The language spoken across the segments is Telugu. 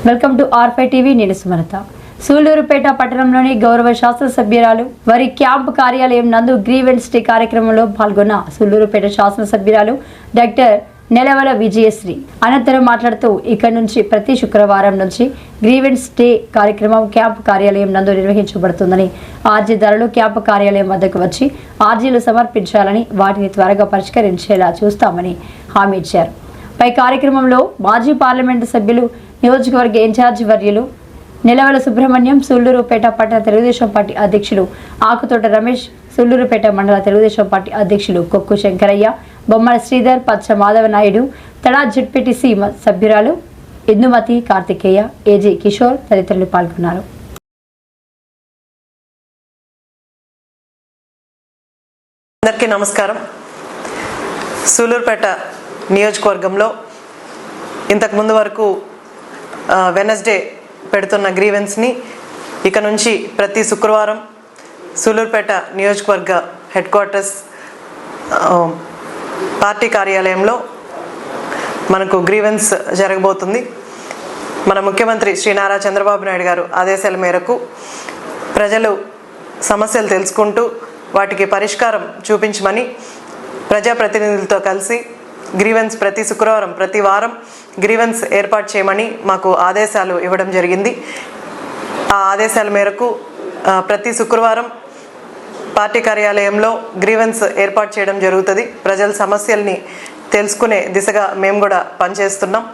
Welcome to R5 TV. నేను సుమలత. సూళ్లూరుపేట పట్టణంలోని గౌరవ శాసనసభ్యురాలు వారి క్యాంపు కార్యాలయం నందు గ్రీవెన్స్ డే కార్యక్రమంలో పాల్గొన్న సూళ్లూరుపేట శాసనసభ్యురాలు డాక్టర్ నెలవల విజయశ్రీ అనంతరం మాట్లాడుతూ ఇక్కడ నుంచి ప్రతి శుక్రవారం నుంచి గ్రీవెన్స్ డే కార్యక్రమం క్యాంపు కార్యాలయం నందు నిర్వహించబడుతుందని, ఆర్జీదారులు క్యాంపు కార్యాలయం వద్దకు వచ్చి ఆర్జీలు సమర్పించాలని, వాటిని త్వరగా పరిష్కరించేలా చూస్తామని హామీ ఇచ్చారు. పై కార్యక్రమంలో మాజీ పార్లమెంటు సభ్యులు, నియోజకవర్గ ఇన్ఛార్జి వర్యులు నెలవల సుబ్రహ్మణ్యం, సూళ్లూరుపేట పట్టణ తెలుగుదేశం పార్టీ అధ్యక్షులు ఆకుతోట రమేష్, సూళ్లూరుపేట మండల తెలుగుదేశం పార్టీ అధ్యక్షులు కొక్కు శంకరయ్య, బొమ్మల శ్రీధర్, పచ్చ మాధవ నాయుడు, తడా జెడ్పీటీసీ సభ్యురాలు ఇందుమతి, కార్తికేయ, ఏజీ కిషోర్ తదితరులు పాల్గొన్నారు. అందరికీ నమస్కారం. సూళ్లూరుపేట నియోజకవర్గంలో ఇంతకు ముందు వరకు వెనస్డే పెడుతున్న గ్రీవెన్స్ని ఇక నుంచి ప్రతి శుక్రవారం సూళ్లూరుపేట నియోజకవర్గ హెడ్ క్వార్టర్స్ పార్టీ కార్యాలయంలో మనకు గ్రీవెన్స్ జరగబోతుంది. మన ముఖ్యమంత్రి శ్రీ నారా చంద్రబాబు నాయుడు గారు ఆదేశాల మేరకు ప్రజలు సమస్యలు తెలుసుకుంటూ వాటికి పరిష్కారం చూపించమని ప్రజాప్రతినిధులతో కలిసి గ్రీవెన్స్ ప్రతి శుక్రవారం ప్రతి వారం గ్రీవెన్స్ ఏర్పాటు చేయమని మాకు ఆదేశాలు ఇవ్వడం జరిగింది. ఆ ఆదేశాల మేరకు ప్రతి శుక్రవారం పార్టీ కార్యాలయంలో గ్రీవెన్స్ ఏర్పాటు చేయడం జరుగుతుంది. ప్రజల సమస్యల్ని తెలుసుకునే దిశగా మేము కూడా పనిచేస్తున్నాం.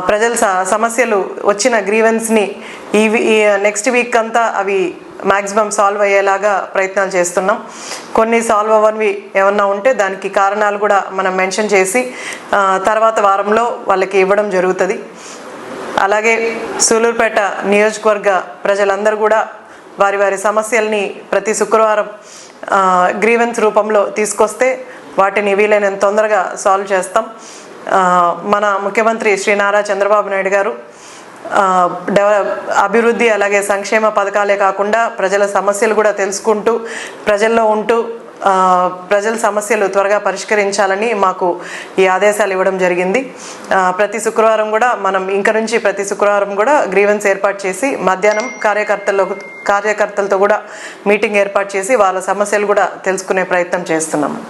ప్రజల సమస్యలు వచ్చిన గ్రీవెన్స్ని ఈ నెక్స్ట్ వీక్ అంతా అవి మ్యాక్సిమం సాల్వ్ అయ్యేలాగా ప్రయత్నాలు చేస్తున్నాం. కొన్ని సాల్వ్ అవ్వనివి ఏమన్నా ఉంటే దానికి కారణాలు కూడా మనం మెన్షన్ చేసి తర్వాత వారంలో వాళ్ళకి ఇవ్వడం జరుగుతుంది. అలాగే సూళ్లూరుపేట నియోజకవర్గ ప్రజలందరూ కూడా వారి వారి సమస్యల్ని ప్రతి శుక్రవారం గ్రీవెన్స్ రూపంలో తీసుకొస్తే వాటిని వీలైనంత తొందరగా సాల్వ్ చేస్తాం. మన ముఖ్యమంత్రి శ్రీ నారా చంద్రబాబు నాయుడు గారు అభివృద్ధి అలాగే సంక్షేమ పథకాలే కాకుండా ప్రజల సమస్యలు కూడా తెలుసుకుంటూ ప్రజల్లో ఉంటూ ప్రజల సమస్యలు త్వరగా పరిష్కరించాలని మాకు ఈ ఆదేశాలు ఇవ్వడం జరిగింది. ప్రతి శుక్రవారం కూడా మనం ఇంక నుంచి ప్రతి శుక్రవారం కూడా గ్రీవెన్స్ ఏర్పాటు చేసి మధ్యాహ్నం కార్యకర్తలతో కూడా మీటింగ్ ఏర్పాటు చేసి వాళ్ళ సమస్యలు కూడా తెలుసుకునే ప్రయత్నం చేస్తున్నాము.